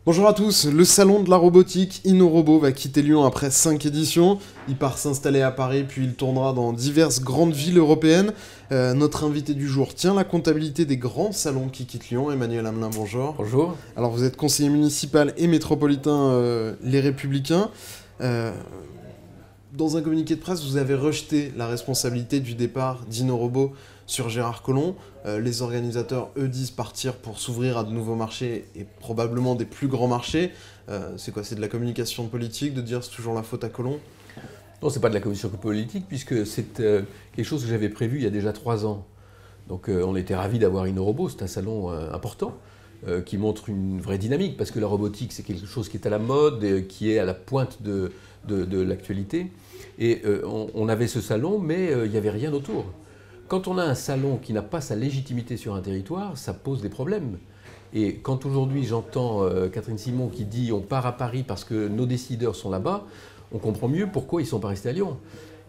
Bonjour à tous, le salon de la robotique InnoRobot va quitter Lyon après 5 éditions. Il part s'installer à Paris puis il tournera dans diverses grandes villes européennes. Notre invité du jour tient la comptabilité des grands salons qui quittent Lyon. Emmanuel Hamelin, bonjour. Bonjour. Alors vous êtes conseiller municipal et métropolitain Les Républicains. Dans un communiqué de presse, vous avez rejeté la responsabilité du départ d'InnoRobot sur Gérard Collomb. Les organisateurs, eux, disent partir pour s'ouvrir à de nouveaux marchés et probablement des plus grands marchés. C'est quoi? C'est de la communication politique de dire c'est toujours la faute à Collomb? Non, c'est pas de la commission politique puisque c'est quelque chose que j'avais prévu il y a déjà 3 ans. Donc on était ravis d'avoir InnoRobot, c'est un salon important qui montre une vraie dynamique parce que la robotique c'est quelque chose qui est à la mode, qui est à la pointe de l'actualité. Et on avait ce salon mais il n'y avait rien autour. Quand on a un salon qui n'a pas sa légitimité sur un territoire, ça pose des problèmes. Et quand aujourd'hui j'entends Catherine Simon qui dit on part à Paris parce que nos décideurs sont là-bas, on comprend mieux pourquoi ils ne sont pas restés à Lyon.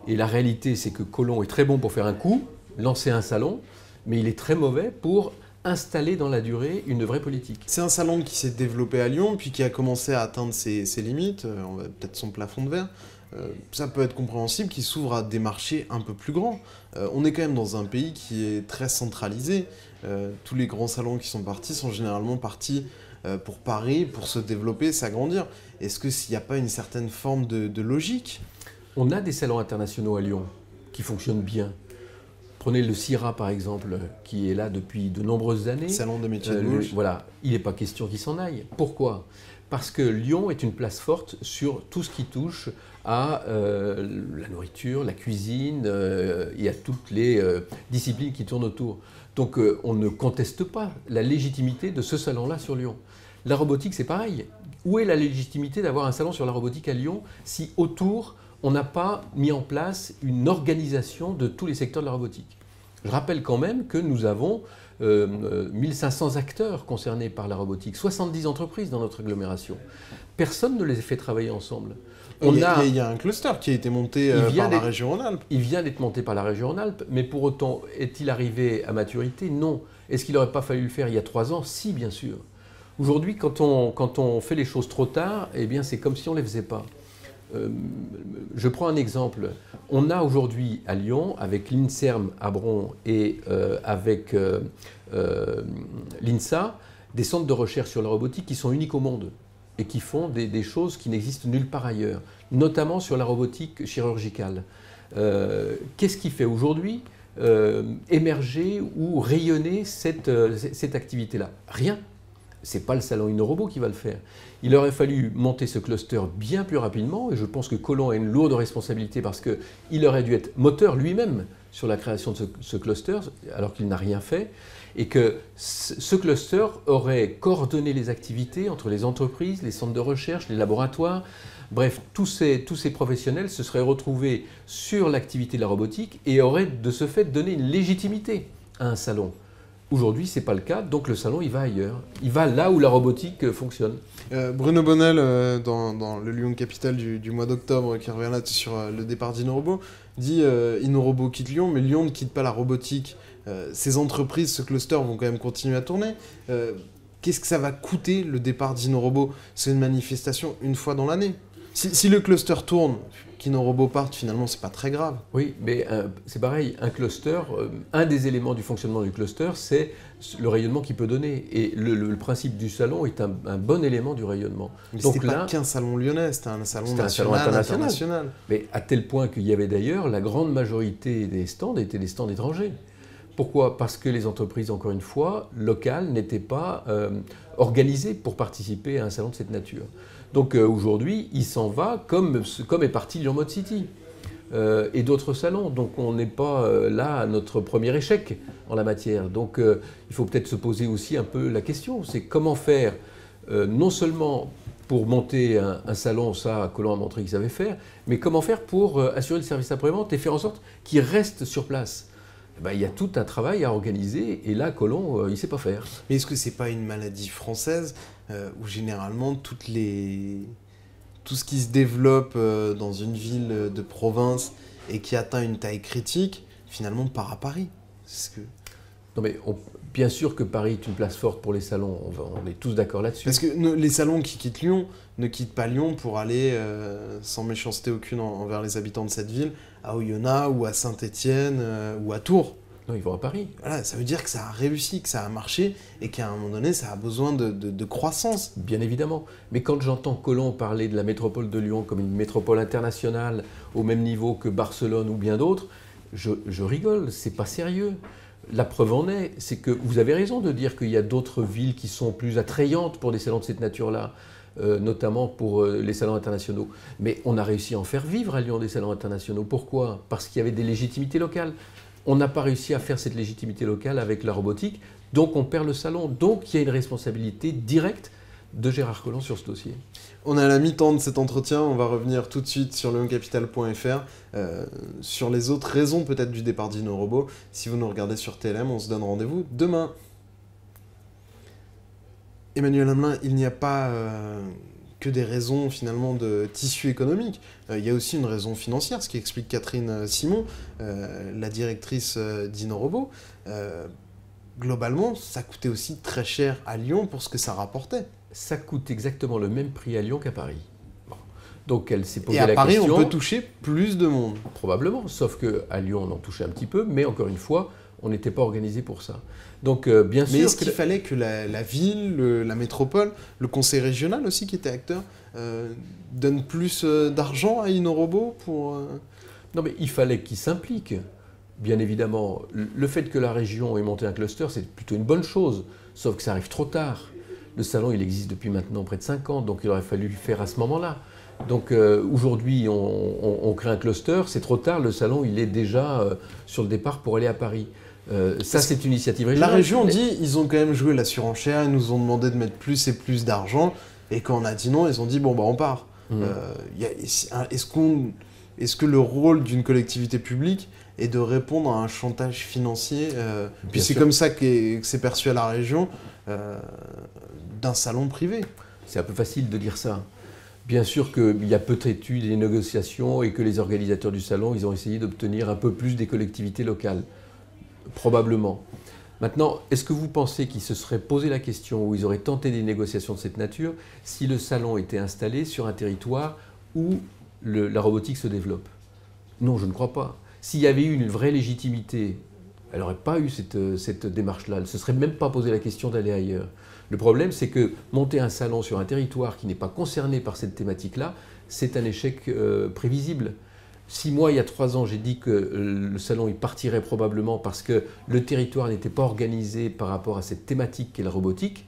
Et la réalité c'est que Collomb est très bon pour faire un coup, lancer un salon, mais il est très mauvais pour installer dans la durée une vraie politique. C'est un salon qui s'est développé à Lyon, puis qui a commencé à atteindre ses limites, peut-être son plafond de verre. Ça peut être compréhensible qu'il s'ouvre à des marchés un peu plus grands. On est quand même dans un pays qui est très centralisé. Tous les grands salons qui sont partis sont généralement partis pour Paris, pour se développer, s'agrandir. Est-ce qu'il n'y a pas une certaine forme de logique? On a des salons internationaux à Lyon qui fonctionnent bien. Prenez le CIRA par exemple, qui est là depuis de nombreuses années. Salon de métiers de bouche. Voilà, il n'est pas question qu'il s'en aille. Pourquoi? Parce que Lyon est une place forte sur tout ce qui touche à la nourriture, la cuisine et à toutes les disciplines qui tournent autour. Donc on ne conteste pas la légitimité de ce salon-là sur Lyon. La robotique, c'est pareil. Où est la légitimité d'avoir un salon sur la robotique à Lyon si autour on n'a pas mis en place une organisation de tous les secteurs de la robotique? Je rappelle quand même que nous avons 1500 acteurs concernés par la robotique, 70 entreprises dans notre agglomération. Personne ne les fait travailler ensemble. Il y a un cluster qui a été monté par la région Rhône-Alpes. Il vient d'être monté par la région Rhône-Alpes, mais pour autant, est-il arrivé à maturité? Non. Est-ce qu'il n'aurait pas fallu le faire il y a 3 ans? Si, bien sûr. Aujourd'hui, quand on fait les choses trop tard, eh bien, c'est comme si on ne les faisait pas. Je prends un exemple. On a aujourd'hui à Lyon, avec l'INSERM à Bron et avec l'INSA, des centres de recherche sur la robotique qui sont uniques au monde et qui font des choses qui n'existent nulle part ailleurs, notamment sur la robotique chirurgicale. Qu'est-ce qui fait aujourd'hui émerger ou rayonner cette activité-là? Rien. Ce n'est pas le salon InnoRobot qui va le faire. Il aurait fallu monter ce cluster bien plus rapidement et je pense que Collomb a une lourde responsabilité parce qu'il aurait dû être moteur lui-même sur la création de ce cluster alors qu'il n'a rien fait et que ce cluster aurait coordonné les activités entre les entreprises, les centres de recherche, les laboratoires. Bref, tous ces professionnels se seraient retrouvés sur l'activité de la robotique et auraient de ce fait donné une légitimité à un salon. Aujourd'hui, ce n'est pas le cas, donc le salon, il va ailleurs. Il va là où la robotique fonctionne. Bruno Bonnel, dans le Lyon Capital du mois d'octobre, qui revient là sur le départ d'InnoRobot, dit InnoRobot quitte Lyon, mais Lyon ne quitte pas la robotique. Ces entreprises, ce cluster vont quand même continuer à tourner. Qu'est-ce que ça va coûter le départ d'InnoRobot? C'est une manifestation une fois dans l'année. Si le cluster tourne, qu'InnoRobot parte, finalement, c'est pas très grave. Oui, mais c'est pareil, un cluster, un des éléments du fonctionnement du cluster, c'est le rayonnement qu'il peut donner. Et le principe du salon est un bon élément du rayonnement. Mais c'était pas qu'un salon lyonnais, c'était un salon national, international. Mais à tel point qu'il y avait d'ailleurs, la grande majorité des stands étaient des stands étrangers. Pourquoi? Parce que les entreprises, encore une fois, locales n'étaient pas organisées pour participer à un salon de cette nature. Donc aujourd'hui, il s'en va comme est parti Lyon Mode City et d'autres salons. Donc on n'est pas là à notre premier échec en la matière. Donc il faut peut-être se poser aussi un peu la question. C'est comment faire non seulement pour monter un salon, ça Collomb a montré qu'il savait faire, mais comment faire pour assurer le service après-vente et faire en sorte qu'il reste sur place. Ben, il y a tout un travail à organiser et là, Collomb, il ne sait pas faire. Mais est-ce que ce n'est pas une maladie française où généralement tout ce qui se développe dans une ville de province et qui atteint une taille critique, finalement part à Paris? Non mais bien sûr que Paris est une place forte pour les salons, on est tous d'accord là-dessus. Parce que les salons qui quittent Lyon ne quittent pas Lyon pour aller, sans méchanceté aucune envers les habitants de cette ville, à Oyonnax ou à Saint-Étienne ou à Tours. Non, ils vont à Paris. Voilà, ça veut dire que ça a réussi, que ça a marché et qu'à un moment donné, ça a besoin de croissance. Bien évidemment. Mais quand j'entends Collomb parler de la métropole de Lyon comme une métropole internationale au même niveau que Barcelone ou bien d'autres, je rigole, c'est pas sérieux. La preuve en est, c'est que vous avez raison de dire qu'il y a d'autres villes qui sont plus attrayantes pour des salons de cette nature-là, notamment pour les salons internationaux. Mais on a réussi à en faire vivre à Lyon des salons internationaux. Pourquoi? Parce qu'il y avait des légitimités locales. On n'a pas réussi à faire cette légitimité locale avec la robotique, donc on perd le salon. Donc il y a une responsabilité directe de Gérard Collomb sur ce dossier. On est à la mi-temps de cet entretien, on va revenir tout de suite sur leoncapital.fr, sur les autres raisons peut-être du départ d'InnoRobot. Si vous nous regardez sur TLM, on se donne rendez-vous demain. Emmanuel Hamelin, il n'y a pas que des raisons finalement de tissu économique. Il y a aussi une raison financière, ce qui explique Catherine Simon, la directrice d'InnoRobot. Globalement, ça coûtait aussi très cher à Lyon pour ce que ça rapportait. Ça coûte exactement le même prix à Lyon qu'à Paris. Bon. Donc elle s'est posé la question... Et à Paris, on peut toucher toucher plus de monde. Probablement, sauf qu'à Lyon, on en touchait un petit peu, mais encore une fois, on n'était pas organisé pour ça. Donc bien sûr... Mais est-ce qu'il fallait que la ville, la métropole, le conseil régional aussi qui était acteur, donne plus d'argent à InnoRobot pour... Non mais il fallait qu'ils s'impliquent. Bien évidemment, le fait que la région ait monté un cluster, c'est plutôt une bonne chose, sauf que ça arrive trop tard. Le salon, il existe depuis maintenant près de 5 ans, donc il aurait fallu le faire à ce moment-là. Donc aujourd'hui, on crée un cluster, c'est trop tard, le salon, il est déjà sur le départ pour aller à Paris. Ça, c'est une initiative régionale. La région dit, ils ont quand même joué la surenchère, ils nous ont demandé de mettre plus et plus d'argent, et quand on a dit non, ils ont dit, bon, bah on part. Est-ce que le rôle d'une collectivité publique est de répondre à un chantage financier puis c'est comme ça que c'est perçu à la région, d'un salon privé. C'est un peu facile de dire ça. Bien sûr qu'il y a peut-être eu des négociations et que les organisateurs du salon, ils ont essayé d'obtenir un peu plus des collectivités locales. Probablement. Maintenant, est-ce que vous pensez qu'ils se seraient posé la question ou ils auraient tenté des négociations de cette nature si le salon était installé sur un territoire où la robotique se développe? Non, je ne crois pas. S'il y avait eu une vraie légitimité, elle n'aurait pas eu cette démarche-là. Elle ne se serait même pas posé la question d'aller ailleurs. Le problème, c'est que monter un salon sur un territoire qui n'est pas concerné par cette thématique-là, c'est un échec prévisible. Si moi, il y a 3 ans, j'ai dit que le salon il partirait probablement parce que le territoire n'était pas organisé par rapport à cette thématique qu'est la robotique,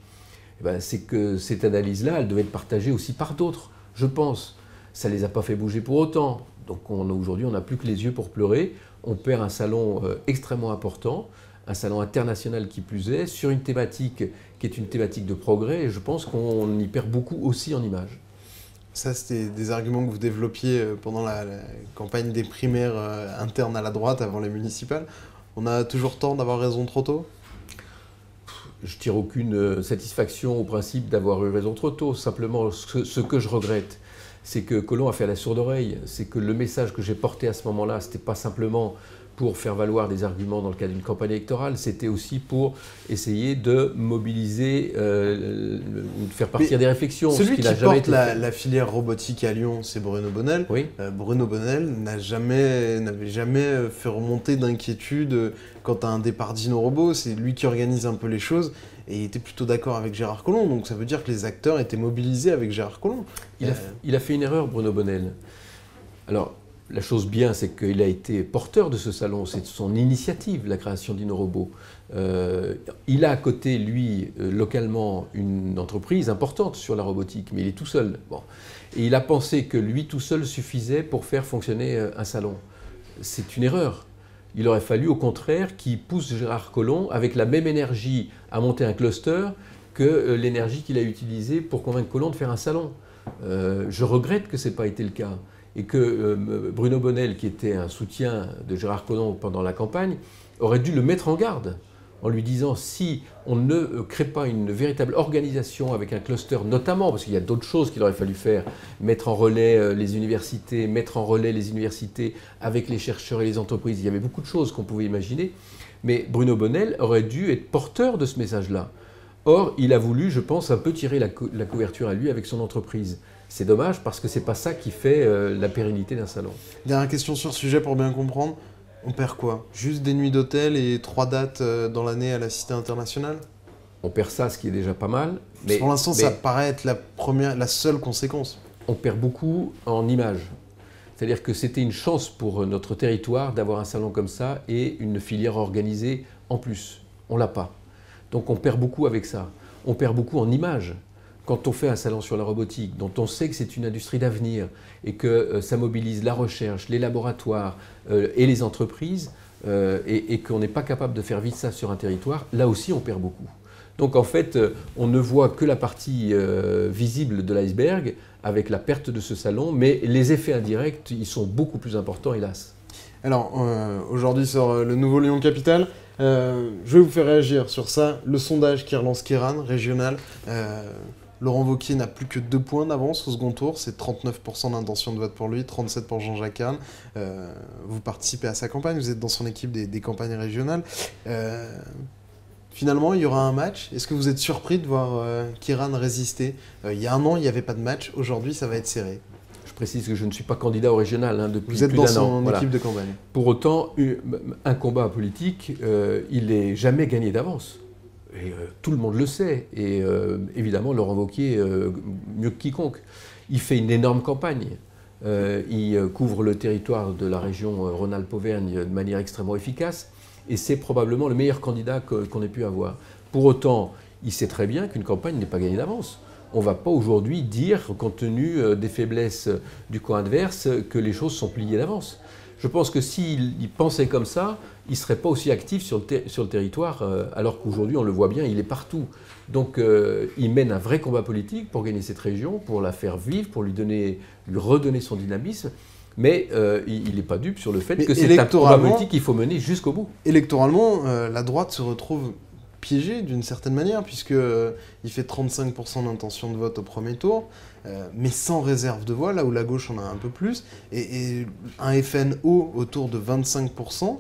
eh ben, c'est que cette analyse-là, elle devait être partagée aussi par d'autres, je pense. Ça ne les a pas fait bouger pour autant. Donc aujourd'hui, on n'a plus que les yeux pour pleurer. On perd un salon extrêmement important, un salon international qui plus est, sur une thématique qui est une thématique de progrès, et je pense qu'on y perd beaucoup aussi en images. Ça, c'était des arguments que vous développiez pendant la campagne des primaires internes à la droite avant les municipales. On a toujours tort d'avoir raison trop tôt? Je tire aucune satisfaction au principe d'avoir eu raison trop tôt. Simplement, ce que je regrette, c'est que Collomb a fait la sourde oreille. C'est que le message que j'ai porté à ce moment-là, ce n'était pas simplement pour faire valoir des arguments dans le cadre d'une campagne électorale, c'était aussi pour essayer de mobiliser, de faire partir des réfléxions. Celui qui porte la filière robotique à Lyon, c'est Bruno Bonnel. Oui. Bruno Bonnel n'avait jamais fait remonter d'inquiétude quant à un départ d'InnoRobot. C'est lui qui organise un peu les choses. Et il était plutôt d'accord avec Gérard Collomb, donc ça veut dire que les acteurs étaient mobilisés avec Gérard Collomb. Il a fait une erreur, Bruno Bonnel. Alors, la chose bien, c'est qu'il a été porteur de ce salon, c'est son initiative, la création d'InnoRobot. Il a à côté, lui, localement, une entreprise importante sur la robotique, mais il est tout seul. Bon. Et il a pensé que lui tout seul suffisait pour faire fonctionner un salon. C'est une erreur. Il aurait fallu, au contraire, qu'il pousse Gérard Collomb avec la même énergie à monter un cluster que l'énergie qu'il a utilisée pour convaincre Collomb de faire un salon. Je regrette que ce n'ait pas été le cas. Et que Bruno Bonnel, qui était un soutien de Gérard Collomb pendant la campagne, aurait dû le mettre en garde en lui disant si on ne crée pas une véritable organisation avec un cluster, notamment, parce qu'il y a d'autres choses qu'il aurait fallu faire, mettre en relais les universités, mettre en relais les universités avec les chercheurs et les entreprises, il y avait beaucoup de choses qu'on pouvait imaginer, mais Bruno Bonnell aurait dû être porteur de ce message-là. Or, il a voulu, je pense, un peu tirer la couverture à lui avec son entreprise. C'est dommage parce que c'est pas ça qui fait la pérennité d'un salon. Dernière question sur ce sujet pour bien comprendre. On perd quoi? Juste des nuits d'hôtel et 3 dates dans l'année à la Cité internationale? On perd ça, ce qui est déjà pas mal. Mais, pour l'instant, ça paraît être la seule conséquence. On perd beaucoup en images. C'est-à-dire que c'était une chance pour notre territoire d'avoir un salon comme ça et une filière organisée en plus. On l'a pas. Donc on perd beaucoup avec ça. On perd beaucoup en images. Quand on fait un salon sur la robotique, dont on sait que c'est une industrie d'avenir et que ça mobilise la recherche, les laboratoires et les entreprises, et qu'on n'est pas capable de faire vite ça sur un territoire, là aussi on perd beaucoup. Donc en fait, on ne voit que la partie visible de l'iceberg avec la perte de ce salon, mais les effets indirects, ils sont beaucoup plus importants, hélas. Alors, aujourd'hui sort le nouveau Lyon Capital. Je vais vous faire réagir sur ça. Le sondage qui relance Keiran, régional. Laurent Wauquiez n'a plus que 2 points d'avance au second tour. C'est 39% d'intention de vote pour lui, 37% pour Jean-Jacques Hahn. Vous participez à sa campagne, vous êtes dans son équipe des campagnes régionales. Finalement, il y aura un match. Est-ce que vous êtes surpris de voir Keiran résister? Il y a un an, il n'y avait pas de match. Aujourd'hui, ça va être serré. Je précise que je ne suis pas candidat au régional depuis plus d'un an. Vous êtes dans son équipe de campagne. Pour autant, un combat politique, il n'est jamais gagné d'avance. Et tout le monde le sait. Et évidemment, Laurent Wauquiez, mieux que quiconque, il fait une énorme campagne. Il couvre le territoire de la région Rhône-Alpes-Auvergne de manière extrêmement efficace. Et c'est probablement le meilleur candidat qu'on ait pu avoir. Pour autant, il sait très bien qu'une campagne n'est pas gagnée d'avance. On ne va pas aujourd'hui dire, compte tenu des faiblesses du camp adverse, que les choses sont pliées d'avance. Je pense que s'il pensait comme ça, il ne serait pas aussi actif sur le territoire, alors qu'aujourd'hui, on le voit bien, il est partout. Donc il mène un vrai combat politique pour gagner cette région, pour la faire vivre, pour lui redonner son dynamisme. Mais il n'est pas dupe sur le fait que c'est un combat politique qu'il faut mener jusqu'au bout. Électoralement, la droite se retrouve piégée d'une certaine manière, puisqu'il fait 35% d'intention de vote au premier tour, mais sans réserve de voix, là où la gauche en a un peu plus, et un FN haut autour de 25%.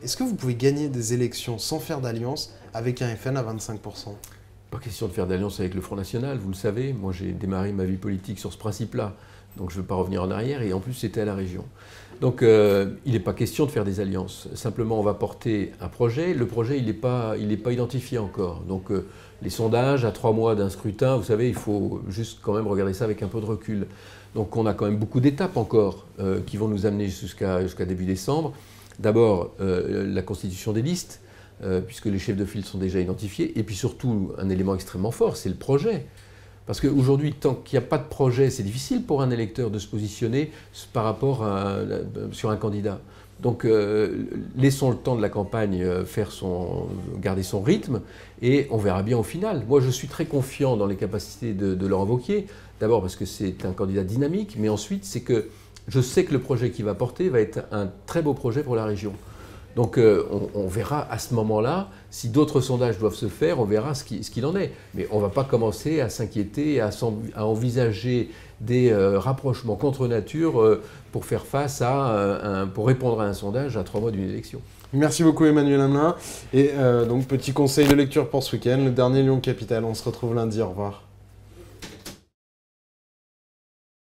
Est-ce que vous pouvez gagner des élections sans faire d'alliance avec un FN à 25%? Pas question de faire d'alliance avec le Front National, vous le savez. Moi, j'ai démarré ma vie politique sur ce principe-là. Donc je ne veux pas revenir en arrière, et en plus c'était à la région. Donc il n'est pas question de faire des alliances. Simplement on va porter un projet. Le projet il n'est pas identifié encore. Donc les sondages à 3 mois d'un scrutin, vous savez, il faut juste quand même regarder ça avec un peu de recul. Donc on a quand même beaucoup d'étapes encore qui vont nous amener jusqu'à début décembre. D'abord la constitution des listes, puisque les chefs de file sont déjà identifiés. Et puis surtout un élément extrêmement fort, c'est le projet. Parce qu'aujourd'hui, tant qu'il n'y a pas de projet, c'est difficile pour un électeur de se positionner par rapport sur un candidat. Donc laissons le temps de la campagne garder son rythme et on verra bien au final. Moi, je suis très confiant dans les capacités de Laurent Wauquiez. D'abord parce que c'est un candidat dynamique, mais ensuite c'est que je sais que le projet qu'il va porter va être un très beau projet pour la région. Donc on verra à ce moment-là, si d'autres sondages doivent se faire, on verra ce qu'il en est. Mais on ne va pas commencer à s'inquiéter, à envisager des rapprochements contre nature pour faire face pour répondre à un sondage à 3 mois d'une élection. Merci beaucoup Emmanuel Hamelin. Et donc petit conseil de lecture pour ce week-end, le dernier Lyon Capital. On se retrouve lundi, au revoir.